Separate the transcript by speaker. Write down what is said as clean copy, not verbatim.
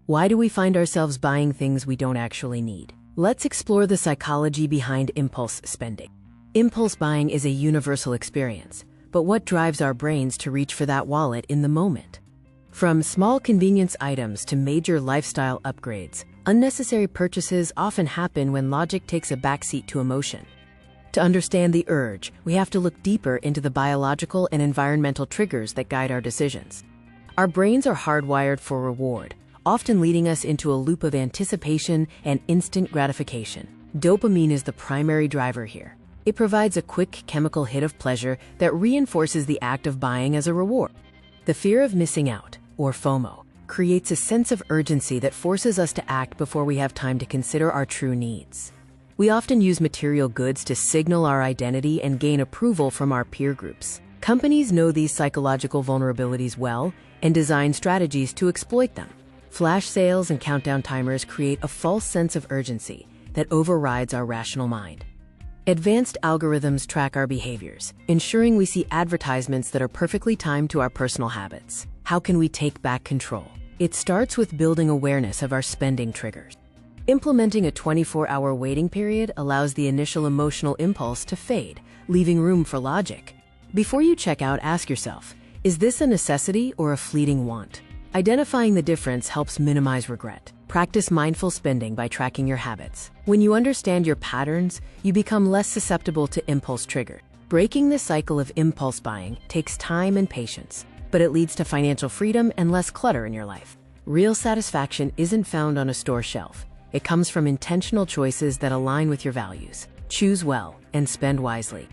Speaker 1: Why do we find ourselves buying things we don't actually need? Let's explore the psychology behind impulse spending. Impulse buying is a universal experience, but what drives our brains to reach for that wallet in the moment? From small convenience items to major lifestyle upgrades, unnecessary purchases often happen when logic takes a backseat to emotion. To understand the urge, we have to look deeper into the biological and environmental triggers that guide our decisions. Our brains are hardwired for reward, often leading us into a loop of anticipation and instant gratification. Dopamine is the primary driver here. It provides a quick chemical hit of pleasure that reinforces the act of buying as a reward. The fear of missing out, or FOMO, creates a sense of urgency that forces us to act before we have time to consider our true needs. We often use material goods to signal our identity and gain approval from our peer groups. Companies know these psychological vulnerabilities well and design strategies to exploit them. Flash sales and countdown timers create a false sense of urgency that overrides our rational mind. Advanced algorithms track our behaviors, ensuring we see advertisements that are perfectly timed to our personal habits. How can we take back control? It starts with building awareness of our spending triggers. Implementing a 24-hour waiting period allows the initial emotional impulse to fade, leaving room for logic. Before you check out, ask yourself, is this a necessity or a fleeting want? Identifying the difference helps minimize regret. Practice mindful spending by tracking your habits. When you understand your patterns, you become less susceptible to impulse triggers. Breaking the cycle of impulse buying takes time and patience, but it leads to financial freedom and less clutter in your life. Real satisfaction isn't found on a store shelf. It comes from intentional choices that align with your values. Choose well and spend wisely.